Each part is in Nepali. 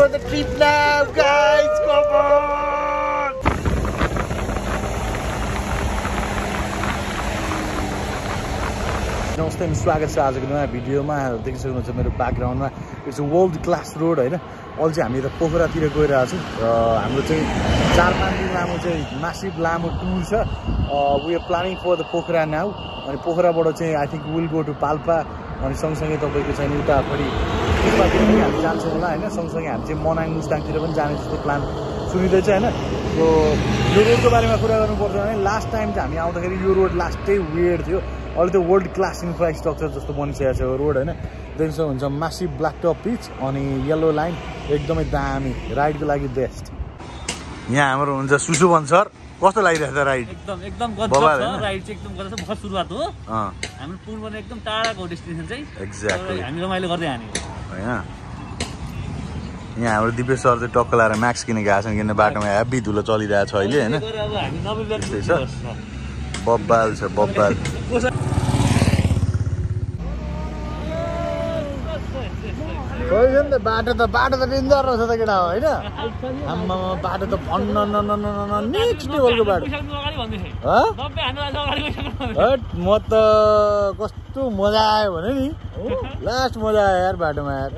for the trip now, guys. Come on. नमस्ते स्वागत छ आजको नयाँ भिडियोमा देखि सक्नुहुन्छ मेरो ब्याकग्राउन्डमा it's a world class road हैन अहिले चाहिँ हामी त पोखरातिर गइरहेको छौँ र हाम्रो चाहिँ 4-5 दिन लामो चाहिँ मासिभ लामो टुर छ we are planning for the Pokhara now अनि पोखराबाट चाहिँ I think will go to Palpa अनि सँगसँगै तपाईको चाहिँ उतापट्टि कृपातिर पनि हामी जान्छौँ होला हैन सँगसँगै हामी चाहिँ मनाङ मुस्ताङतिर पनि जाने जस्तो प्लान सुनिँदैछ हैन यो रोडको बारेमा कुरा गर्नुपर्छ भने लास्ट टाइम चाहिँ हामी आउँदाखेरि यो रोड लास्टै वियर्ड थियो अहिले त वर्ल्ड क्लास इन्फ्रास्ट्रक्चर जस्तो बनिसकेको छ यो रोड हैन देख्छ हुन्छ मासिभ ब्ल्याक टप पिच अनि येलो लाइन एकदमै दामी राइडको लागि बेस्ट यहाँ हाम्रो हुन्छ सुशुभन सर कस्तो लागिरहेछ राइड एकदम गजब छ राइड चाहिँ एकदम गजब छ भर्खर सुरुवात हो हाम्रो पुलबाट एकदम टाढाको डेस्टिनेसन चाहिँ एक्ज्याक्टली हामी रमाइलो गर्दै हानेको हैन यहाँ हाम्रो दिपेश सर चाहिँ टक्क लाएर म्याक्स किनेको आएको छन् किन बाटोमा हेभी धुलो चलिरहेको छ अहिले हैन अब हामी नबिल्दै बब्बाल छ बब्बाल बाटो त डेन्जर रहेछ त केटा होइन आम्मा बाटो त भन्न नेक्स्ट लेभलको बाटो म त कस्तो मजा आयो भने नि लास्ट मजा आयो यार बाटोमा यार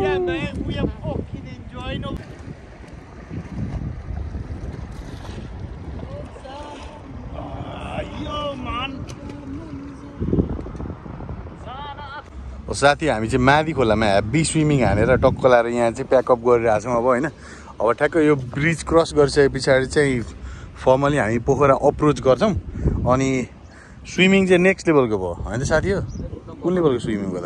Yeah, man, we are fucking enjoying it. Yo, man. साथी हामी चाहिँ मादी खोलामा हेभी स्विमिङ हानेर टक्क लाएर यहाँ चाहिँ प्याकअप गरिरहेको छौँ अब होइन अब ठ्याक्क यो ब्रिज क्रस गरिसके पछाडि चाहिँ फर्मली हामी पोखरा अप्रोच गर्छौँ अनि स्विमिङ चाहिँ नेक्स्ट लेभलको भयो होइन त साथी हो कुन लेभलको स्विमिङ भयो त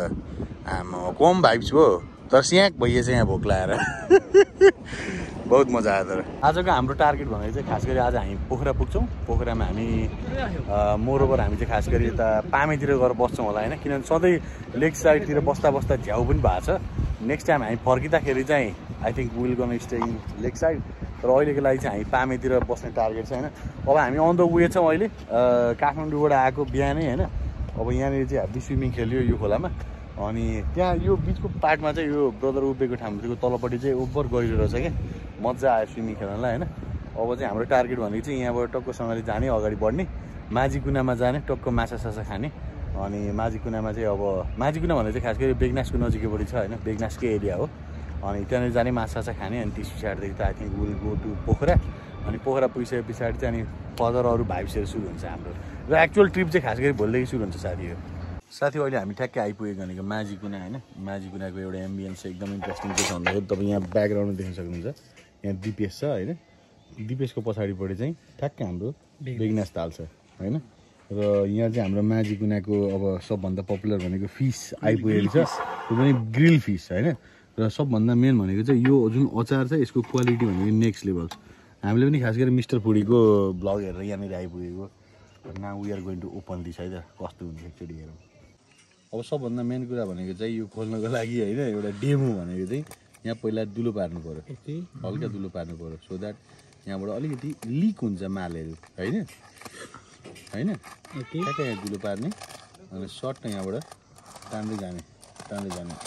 आमा कम भाइब्स भयो तर स्याक भइएछ यहाँ भोक लाएर बहुत मजा आयो तर आजको हाम्रो टार्गेट भनेको चाहिँ खास गरी आज हामी पोखरा पुग्छौँ पोखरामा हामी मोरोबर हामी चाहिँ खास गरी यता पामेतिर गएर बस्छौँ होला होइन किनभने सधैँ लेक साइडतिर बस्दा बस्दा झ्याउ पनि भएको छ नेक्स्ट टाइम हामी फर्किँदाखेरि चाहिँ I think will gun stay in lake side तर अहिलेको लागि चाहिँ हामी पामेतिर बस्ने टार्गेट छ होइन अब हामी अन द वे छौँ अहिले काठमाडौँबाट आएको बिहानै होइन अब यहाँनिर चाहिँ हामी स्विमिङ खेल्यो यो खोलामा अनि त्यहाँ यो बिचको पार्टमा चाहिँ यो ब्रदर उभिएको ठाउँको तलपट्टि चाहिँ ओभर गहिरो रहेछ क्या मजा आयो स्विमिङ खेल्नलाई होइन अब चाहिँ हाम्रो टार्गेट भनेको चाहिँ यहाँबाट टक्कसँगले जाने अगाडि बढ्ने माझी कुनामा जाने टक्क माछा साछा खाने अनि माझी कुनामा चाहिँ अब माझी कुना भनेको चाहिँ खास गरी बेगनासको नजिकैपट्टि छ होइन बेगनासकै एरिया हो अनि त्यहाँनिर जाने माछा साछा खाने अनि त्यस पछाडिदेखि त I think will go to Pokhara अनि पोखरा पुगिसके पछाडि चाहिँ अनि फर्दर अरू भाइब्सहरू सुरु हुन्छ हाम्रो र एक्चुअल ट्रिप चाहिँ खास गरी भोलिदेखि सुरु हुन्छ साथीहरू साथी अहिले हामी ठ्याक्कै आइपुगेको भनेको माझी कुना होइन माझी कुनाको एउटा एम्बियन्स चाहिँ एकदम इन्ट्रेस्टिङ के छ भन्दाखेरि तपाईँ यहाँ ब्याकग्राउन्डमा देख्न सक्नुहुन्छ यहाँ दिपेश छ होइन दिपेशको पछाडिपट्टि चाहिँ ठ्याक्कै हाम्रो बेगनास ताल छ होइन र यहाँ चाहिँ हाम्रो माझी कुनाको अब सबभन्दा पपुलर भनेको फिस आइपुगेको छ त्यो पनि ग्रिल फिस होइन र सबभन्दा मेन भनेको चाहिँ यो जुन अचार छ यसको क्वालिटी भनेको नेक्स्ट लेभल हामीले पनि खास गरी मिस्टर फुडीको ब्लग हेरेर यहाँनिर आइपुगेको now we are going to open this है त कस्तो हुन्छ एकचोटि हेरौँ अब सबभन्दा मेन कुरा भनेको चाहिँ यो खोल्नको लागि होइन एउटा डेमो भनेको चाहिँ यहाँ पहिला दुलो पार्नु पऱ्यो हल्का दुलो पार्नु पऱ्यो सो द्याट यहाँबाट अलिकति लिक हुन्छ मालहरू होइन होइन ठ्याक्कै यहाँ दुलो पार्ने अनि सर्ट यहाँबाट तान्दै जाने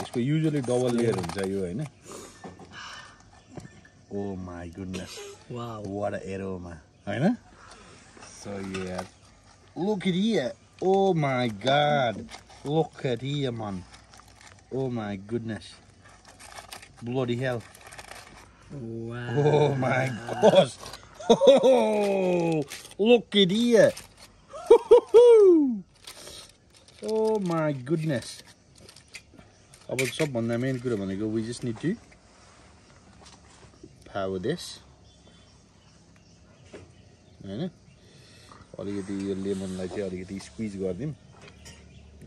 यसको युजली डबल लेयर हुन्छ यो होइन oh my goodness what a aroma होइन सो यार look at here oh my god look at here man oh my goodness bloody hell wow oh my gosh oh look at here oh my goodness अब सबभन्दा मेन कुरा भनेको we just need to power this हैन अलिकति यो लेमनलाई चाहिँ अलिकति स्क्विज गरिदिउँ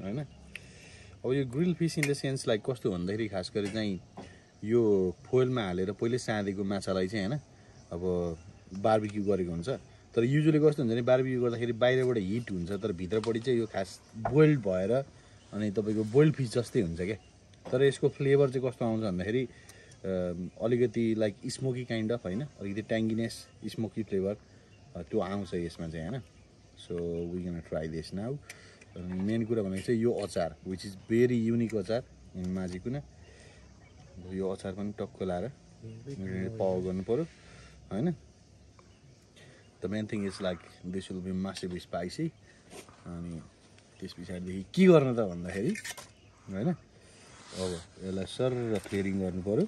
होइन अब यो grill fish in the sense like कस्तो भन्दाखेरि खास गरी चाहिँ यो फोइलमा हालेर पहिले साँधेको माछालाई चाहिँ होइन अब बार्बिक्यू गरेको हुन्छ तर युजुअली कस्तो हुन्छ भने बार्बिक्यू गर्दाखेरि बाहिरबाट हिट हुन्छ तर भित्रपट्टि चाहिँ यो खास बोइल्ड भएर अनि तपाईँको बोइल्ड फिस जस्तै हुन्छ क्या तर यसको फ्लेभर चाहिँ कस्तो आउँछ भन्दाखेरि अलिकति लाइक स्मोकी काइन्ड अफ होइन अलिकति ट्याङ्गिनेस स्मोकी फ्लेभर त्यो आउँछ यसमा चाहिँ होइन so we can try this now main कुरा भनेको चाहिँ यो अचार विच इज भेरी युनिक अचार माझीकुना यो अचार पनि टक्क लाएर पाउ गर्नु पऱ्यो होइन the main thing is like this will be massive spicy अनि त्यस पछाडिदेखि के गर्नु त भन्दाखेरि होइन अब यसलाई सर फ्लेरिङ गर्नु पऱ्यो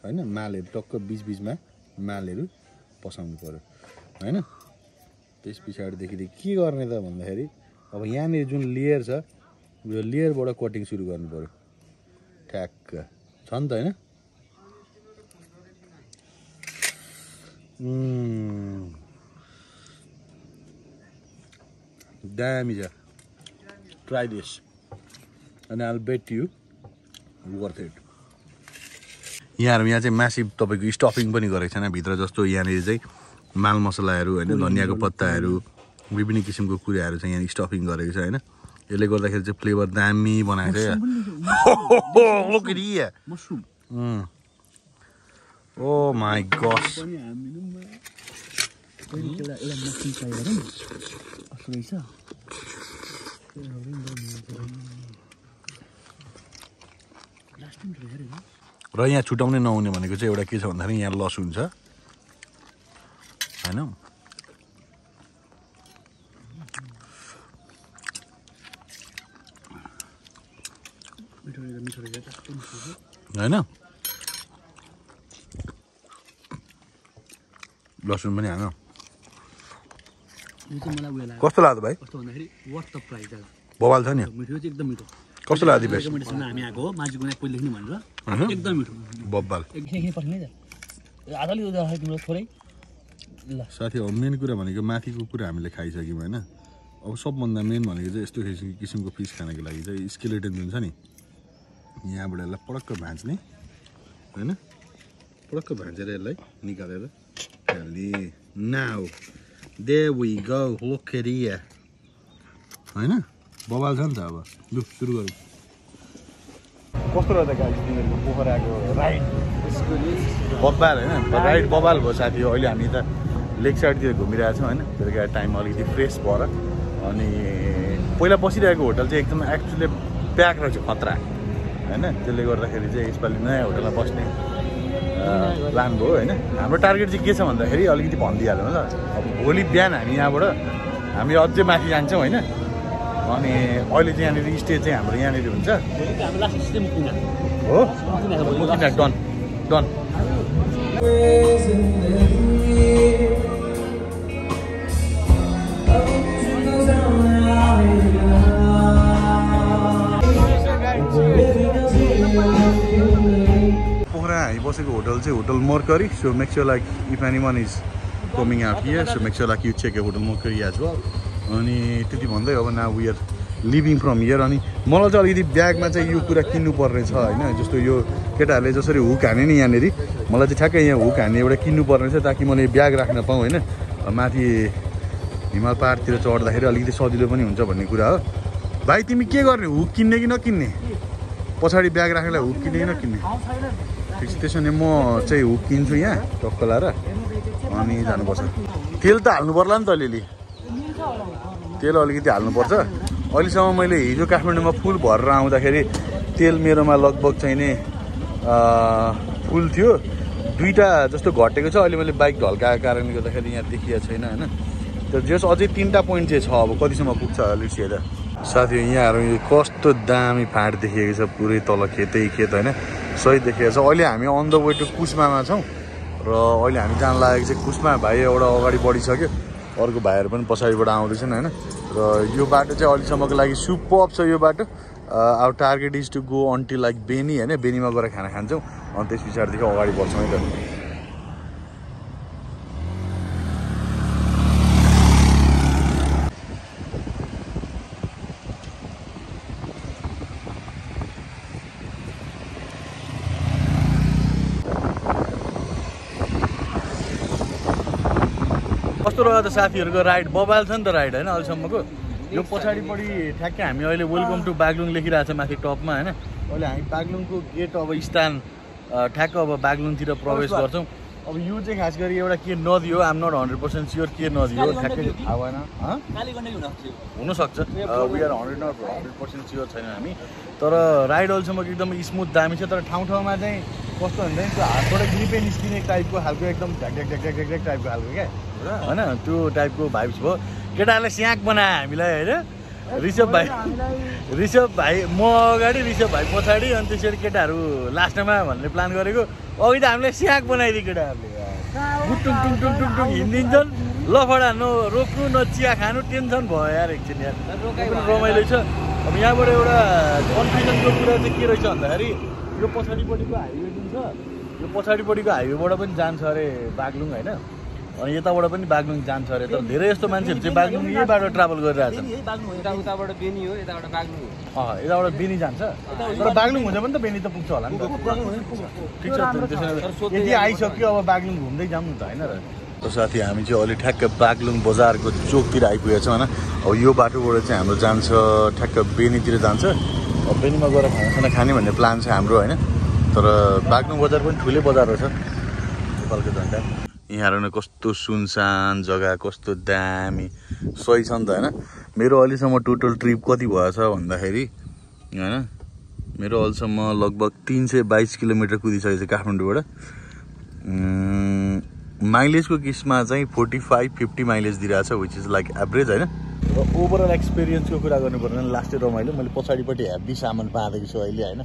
होइन मालहरू टक्क बिचबिचमा मालहरू पसाउनु पऱ्यो होइन त्यस पछाडिदेखि के गर्ने त भन्दाखेरि अब यहाँनिर जुन लेयर छ यो लेयरबाट कटिङ सुरु गर्नु पऱ्यो ठ्याक्क छ नि त होइन दामी छ try this and I'll bet you worth it. यहाँ चाहिँ म्यासिभ तपाईँको स्टफिङ पनि गरेको छैन भित्र जस्तो यहाँनिर चाहिँ माल मसलाहरू होइन धनियाँको पत्ताहरू विभिन्न किसिमको कुराहरू चाहिँ यहाँ स्टफिङ गरेको छ होइन यसले गर्दाखेरि चाहिँ फ्लेभर दामी बनाएको छ ओ माई गस र यहाँ छुटाउनै नहुने भनेको चाहिँ एउटा के छ भन्दाखेरि यहाँ लसुन छ होइन होइन लसुन पनि हान कस्तो लाग्यो भाइ बवाल छ नि कस्तो लाग्यो भाइ बब्बाल साथी अब मेन कुरा भनेको माथिको कुरा हामीले खाइसक्यौँ होइन अब सबभन्दा मेन भनेको चाहिँ यस्तो किसिमको फिस खानको लागि चाहिँ स्केलेटन जुन छ नि यहाँबाट यसलाई पडक्क भाँच्ने होइन पडक्क भाँचेर यसलाई निकालेर हाल्ने now there we go look at here हैन बवाल छ नि त अब लु सुरु गरौँ कस्तो रहेछ गाइस तिमीहरुको पोखराको राइड बब्बाल हैन राइड बब्बाल भयो साथी अहिले हामी त लेक साइडतिर घुमिरहेको छौँ हैन बेलुका टाइम अलिकति फ्रेस भएर अनि पहिला बसिरहेको होटल चाहिँ एकदम एक्चुअली प्याक रहेछ खतरा हैन त्यसले गर्दाखेरि चाहिँ यसपालि नयाँ होटलमा बस्ने प्लान भयो होइन हाम्रो टार्गेट चाहिँ के छ भन्दाखेरि अलिकति भनिदिइहाल्नु ल अब भोलि बिहान हामी यहाँबाट हामी अझै माथि जान्छौँ होइन अनि अहिले चाहिँ यहाँनिर स्टे चाहिँ हाम्रो यहाँनिर हुन्छ हो डन डन हामी बसेको होटल चाहिँ hotel Mercury so make sure like if anyone is coming out here so make sure like you check hotel Mercury as well अनि त्यति भन्दै अब now we are leaving from here अनि मलाई चाहिँ अलिकति ब्यागमा चाहिँ यो कुरा किन्नुपर्ने छ होइन जस्तो यो केटाहरूले जसरी हुक हाने नि यहाँनिर मलाई चाहिँ ठ्याक्कै यहाँ हुक हान्ने एउटा किन्नुपर्ने छ ताकि मैले ब्याग राख्न पाऊँ होइन माथि हिमाल पहाडतिर चढ्दाखेरि अलिकति सजिलो पनि हुन्छ भन्ने कुरा हो भाइ तिमी के गर्ने हुक किन्ने कि नकिन्ने पछाडि ब्याग राख्नेलाई हुक किन्ने कि नकिन्ने ठिक छ त्यसो भने म चाहिँ हुक किन्छु यहाँ टक्क लाएर अनि जानुपर्छ तेल त हाल्नु पर्ला नि त अलिअलि तेल अलिकति हाल्नुपर्छ अहिलेसम्म मैले हिजो काठमाडौँमा फुल भरेर आउँदाखेरि तेल मेरोमा लगभग चाहिँ नि फुल थियो दुईवटा जस्तो घटेको छ अहिले मैले बाइक ढल्काएको कारणले गर्दाखेरि यहाँ देखिएको छैन होइन तर जस अझै 3टा पोइन्ट चाहिँ छ अब कतिसम्म पुग्छ अलिक हेर साथी यहाँहरू कस्तो दामी फाँट देखिएको छ पुरै तल खेतै खेत होइन सही देखिएको छ अहिले हामी अन द वे टु कुस्मामा छौँ र अहिले हामी जान लागेको चाहिँ कुस्मा भाइ एउटा अगाडि बढिसक्यो अर्को भाइहरू पनि पछाडिबाट आउँदैछन् होइन र यो बाटो चाहिँ अहिलेसम्मको लागि सुपर छ यो बाटो अब target is to go until like Beni होइन बेनीमा गएर खाना खान्छौँ अनि त्यस पछाडिदेखि अगाडि बढ्छौँ है त कस्तो रह्यो त साथीहरूको राइड बबाल छ नि त राइड होइन अहिलेसम्मको यो पछाडिपट्टि ठ्याक्कै हामी अहिले वेलकम टु बागलुङ लेखिरहेको छ माथि टपमा होइन अहिले हामी बागलुङको गेट अब स्थान ठ्याक्क अब बागलुङतिर प्रवेश गर्छौँ। अब यो चाहिँ खास गरी एउटा के नदी हो, आम नट 100% स्योर के नदी हो, ठ्याक्कै थाहा भएन। हुनसक्छ, वी आर 100% स्योर छैन हामी। तर राइड अहिलेसम्म एकदम स्मुथ दामी छ। तर ठाउँ ठाउँमा चाहिँ कस्तो हुन्छ त्यो हातबाट ग्रिपै निस्किने टाइपको खालको एकदम ढ्याक ढ्याक ढ्याक ढ्याक ढ्याक टाइपको खालको क्या होइन, त्यो टाइपको भाइब्स भयो। केटाहरूले स्याक बनायो हामीलाई होइन, ऋषभ भाइ म अगाडि ऋषभ भाइ पछाडि, अनि त्यसरी केटाहरू लास्टमा भन्ने प्लान गरेको। अघि त हामीलाई स्याक बनाइदियो केटाहरूले, टुङ टुङ टुङ टुङ टुङ हिँडिदिन्छन्, लफडा न रोक्नु न चिया खानु, टेन्सन भयो यार एकछिन यार, रमाइलो छ। अब यहाँबाट एउटा कन्फ्युजनको कुरा चाहिँ के रहेछ भन्दाखेरि यो पछाडिपट्टिको हाइवे जुन छ, यो पछाडिपट्टिको हाइवेबाट पनि जान्छ अरे बागलुङ होइन, अनि यताबाट पनि बागलुङ जान्छ अरे। तर धेरै जस्तो मान्छेहरू चाहिँ बागलुङ यही बाटो ट्राभल गरिरहेछन्। उताबाट बेनी हो, यताबाट बागलुङ हो। यताबाट बेनी जान्छ, तर बागलुङ हुन्छ भने त बेनी त पुग्छ होला नि त। ठिक छ, त्यसो यदि आइसक्यो अब बागलुङ घुम्दै जाऊँ न त होइन र। साथी हामी चाहिँ अहिले ठ्याक्क बागलुङ बजारको चोकतिर आइपुगेको छौँ होइन। अब यो बाटोबाट चाहिँ हाम्रो जान्छ ठ्याक्क बेनीतिर जान्छ। अब बेनीमा गएर खानासाना खाने भन्ने प्लान छ हाम्रो होइन। तर बागलुङ बजार पनि ठुलै बजार रहेछ नेपालको झन्डा। यहाँहरू नै कस्तो सुनसान जग्गा, कस्तो दामी, सही छ नि त होइन। मेरो अहिलेसम्म टोटल ट्रिप कति भएछ भन्दाखेरि होइन, मेरो अहिलेसम्म लगभग 322 किलोमिटर कुदिसकेको छ काठमाडौँबाट। माइलेजको केसमा चाहिँ 45-50 माइलेज दिइरहेछ, विच इज लाइक एभरेज होइन। र ओभरअल एक्सपिरियन्सको कुरा गर्नुपर्ने लास्टै रमाइलो। मैले पछाडिपट्टि हेभी सामान बाँधेको छु अहिले होइन,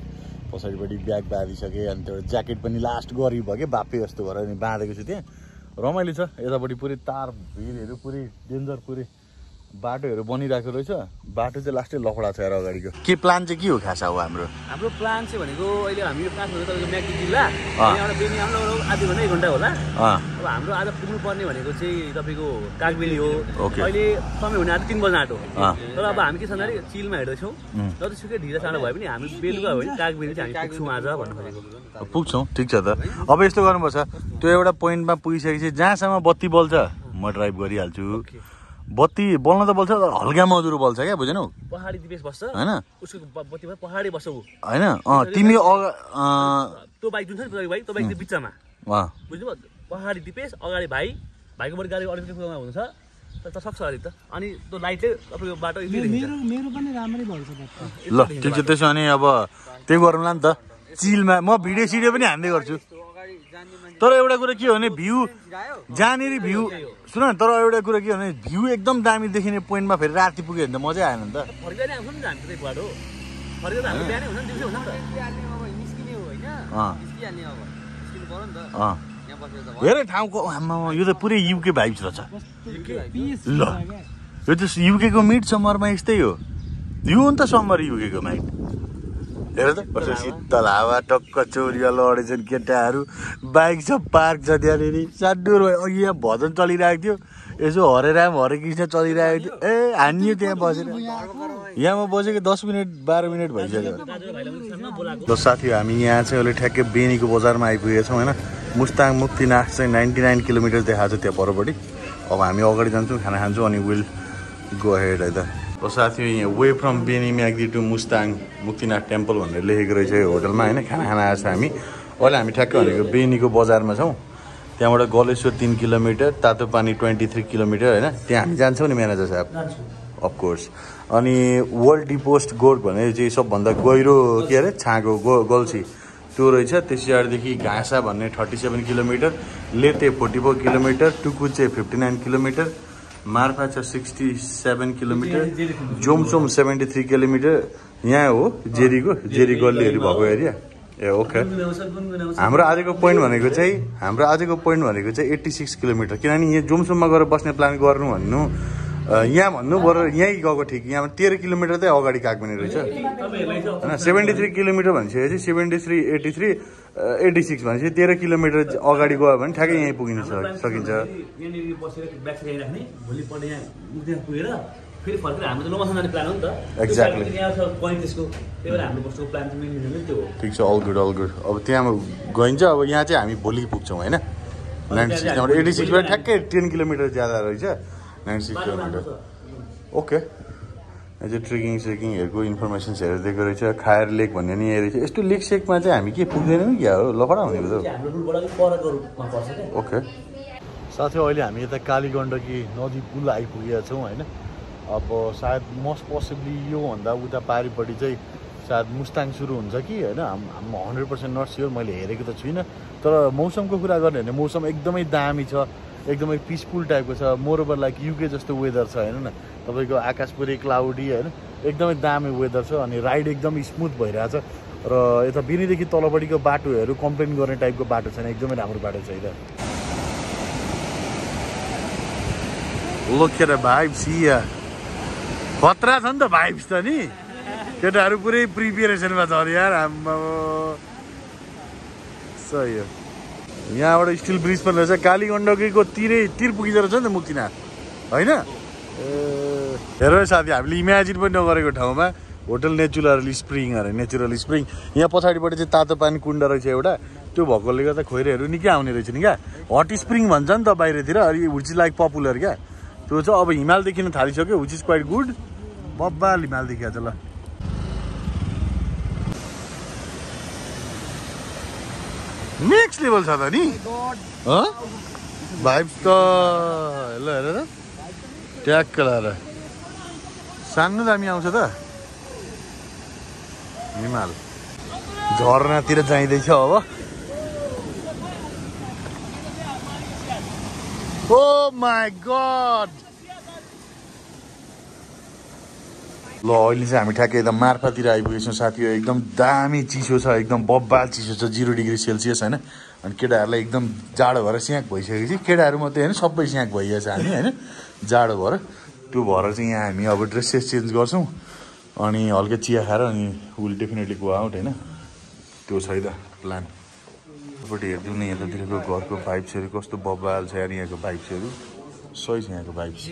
पछाडिपट्टि ब्याग बाँधिसकेँ, अनि त्यो ज्याकेट पनि लास्ट गरिब भयो क्या बापे जस्तो भएर अनि बाँधेको छु त्यहाँ। रमाइलो छ, यतापट्टि पुरै तार भिरहरू पुरै डेन्जर, पुरै बाटोहरू बनिरहेको रहेछ। बाटो चाहिँ लास्टै लफडा छ यार अगाडिको। के प्लान चाहिँ के हो खास अब हाम्रो प्लान चाहिँ भनेको अहिले हामी यो काठमाडौँ तपाईँको म्याग्दी जिल्ला, यहाँबाट बेनी आउनु आधी घन्टा 1 घन्टा होला। अब हाम्रो आज पुग्नुपर्ने भनेको चाहिँ तपाईँको कागबेली हो। अहिले समय हुने आज 3 बज्न आँटो, तर अब हामी के छ भन्दाखेरि चिलमा हिँड्दैछौँ। जतिसुकै ढिला चाँडो भए पनि हामी बेलुका होइन कागबेली चाहिँ हामी पुग्छौँ आज भन्नु खोजेको। पुग्छौँ, ठिक छ त। अब यस्तो गर्नुपर्छ, त्यो एउटा पोइन्टमा पुगिसकेपछि जहाँसम्म बत्ती बल्छ म ड्राइभ गरिहाल्छु। बत्ती बल्न त बल्छ, तर हल्का मधुरो बल्छ क्या, बुझेनौ? पहाडी दिपेश बस्छ होइन, उसको बत्ती भए पहाडी बस्छ ऊ होइन। तिमी त्यो बाइक जुन छ नि बाइक, त्यो बाइकको बिचमा बुझ्नुभयो, पहाडी दिपेश अगाडि भाइको बढी गाडी अलिकति कुरामा हुन्छ तर सक्छ अलिक त। अनि त्यो लाइटले तपाईँको बाटो मेरो पनि राम्रै भन्छ ल ठिक छ। त्यसो भने अब त्यही गरौँला नि त, चिलमा म भिडियो सिडियो पनि हान्दै गर्छु। तर एउटा कुरा के हो भने भ्यू जहाँनिर भ्यू सुन, तर एउटा कुरा के हो भने भ्यू एकदम दामी देखिने पोइन्टमा फेरि राति पुग्यो भने त मजै आएन नि त। हेरे ठाउँको यो त पुरै युके भाइब्स रहेछ ल। यो त युकेको मिड समरमा यस्तै हो, यो हो नि त समर युकेको माइट। हेर त कसो शीतल हावा, टक्क चौरिया लडेछन् केटाहरू, बाइक छ पार्क छ त्यहाँनिर। साड्डुर भयो, अघि यहाँ भजन चलिरहेको थियो, यसो हरे राम हरे कृष्ण चलिरहेको थियो। ए हानियो त्यहाँ बसेर, यहाँमा बसेको 10 मिनट 12 मिनट भइसक्यो। ल साथी हामी यहाँ चाहिँ अहिले ठ्याक्कै बेनीको बजारमा आइपुगेको छौँ होइन। मुस्ताङ मुक्तिनाथ चाहिँ 99 किलोमिटर देखाएको छ त्यहाँ परपट्टि। अब हामी अगाडि जान्छौँ, खाना खान्छौँ, अनि विल गो हेड है त। साथी यहाँ way from Beni Myagdi to Mustang Muktinath temple भनेर लेखेको रहेछ यो होटलमा होइन। खाना खाना आएको छ हामी अहिले। हामी ठ्याक्कै भनेको बेनीको बजारमा छौँ। त्यहाँबाट गलेश्वर 3 किलोमिटर, तातो पानी 23 किलोमिटर होइन। त्यहाँ हामी जान्छौँ नि म्यानेजर साहब, अफकोर्स। अनि वर्ल्ड डिपोस्ट गोर्क भने चाहिँ सबभन्दा गहिरो के अरे छाँको गल्छी त्यो रहेछ। त्यस पछाडिदेखि घाँसा भन्ने 37 किलोमिटर, लेते 44 किलोमिटर, टुकुचे 59 किलोमिटर, मार्फा छ 67 किलोमिटर, जोमसोम 73 किलोमिटर। यहाँ हो जेरी गल्लीहरू भएको एरिया। ए ओके। हाम्रो आजको पोइन्ट भनेको चाहिँ 86 किलोमिटर। किनभने यहाँ जोमसोममा गएर बस्ने प्लान गर्नु भन्नु यहाँ भन्नु बरु यहीँ गएको ठिक। यहाँ 13 किलोमिटर चाहिँ अगाडि कागबेनी रहेछ होइन। 73 किलोमिटर भनिसकेपछि 73, 83, 86 भनेपछि 13 किलोमिटर अगाडि गयो भने ठ्याक्कै यहीँ पुगिन सकिन्छ। एक्ज्याक्टली, ठिक छ, अल गुड। अब त्यहाँ गइन्छ। अब यहाँ चाहिँ हामी भोलि पुग्छौँ होइन। 96 त्यहाँबाट 86बाट ठ्याक्कै 10 किलोमिटर ज्यादा रहेछ, 96 किलोमिटर। ओके चाहिँ ट्रेकिङ सेकिङहरूको इन्फर्मेसन्सहरू दिएको रहेछ खायर लेक भन्ने नि रहेछ यस्तो लेक सेकमा चाहिँ हामी के पुग्दैनौँ क्या हो लफडा हुने ओके साथै अहिले हामी यता कालीगण्डकी नदी पुल आइपुगेका छौँ होइन अब सायद मोस्ट पोसिबली योभन्दा उता पारिपट्टि चाहिँ सायद मुस्ताङ सुरु हुन्छ कि होइन 100% नट स्योर मैले हेरेको त छुइनँ तर मौसमको कुरा गर्ने भने मौसम एकदमै दामी छ एकदमै पिसफुल टाइपको छ मोरओभर लाइक युके जस्तो वेदर छ होइन न तपाईँको आकाश पुरै क्लाउडी होइन एकदमै दामी वेदर छ अनि राइड एकदम स्मुथ भइरहेछ र यता बिनीदेखि तलपट्टिको बाटोहरू कम्प्लेन गर्ने टाइपको बाटो छैन एकदमै राम्रो बाटो छ यता लोकेर भाइब्स यहाँ खतरा छ नि त भाइब्स त नि केटाहरू पुरै प्रिपेरेसनमा छ अरे यार हाम्रो सही हो यहाँबाट स्टिल ब्रिज पनि रहेछ कालीगण्डकीको तिर पुगिँदो रहेछ नि त मुक्तिनाथ होइन हेर साथी हामीले इमेजिन पनि नगरेको ठाउँमा होटल नेचुरल स्प्रिङ अरे नेचुरल स्प्रिङ यहाँ पछाडिपट्टि चाहिँ तातो पानी कुण्ड रहेछ एउटा त्यो भएकोले गर्दा खोइरेहरू निकै आउने रहेछ नि क्या हट स्प्रिङ भन्छ नि त बाहिरतिर अनि विच इज लाइक पपुलर क्या त्यो चाहिँ अब हिमाल देखिन थालिसक्यो विच इज क्वाइट गुड बब्बाल हिमाल देखिया छ ल नेक्स्ट लेभल छ त नि भाइब्स त ल हेर त ट्याक्क लाएर सानो दामी आउँछ त हिमाल झरनातिर जाइँदैछ अब ओ माई गड ल अहिले चाहिँ हामी ठ्याक्कै एकदम मार्फातिर आइपुगेछौँ साथी एकदम दामी चिसो छ एकदम बब्बाल चिसो छ 0 डिग्री सेल्सियस होइन अनि केटाहरूलाई एकदम जाडो भएर स्याक भइसकेपछि केटाहरू मात्रै होइन सबै स्याक भइरहेछ हामी होइन जाडो भएर त्यो भएर चाहिँ यहाँ हामी अब ड्रेसेस चेन्ज गर्छौँ अनि हल्का चिया खाएर अनि विल डेफिनेटली गो आउट होइन त्यो छ है त प्लान पट्टि हेरिदिउँ न यतातिरको घरको भाइब्सहरू कस्तो बब्बाल छ यार यहाँको भाइब्सहरू सही छ यहाँको भाइब्स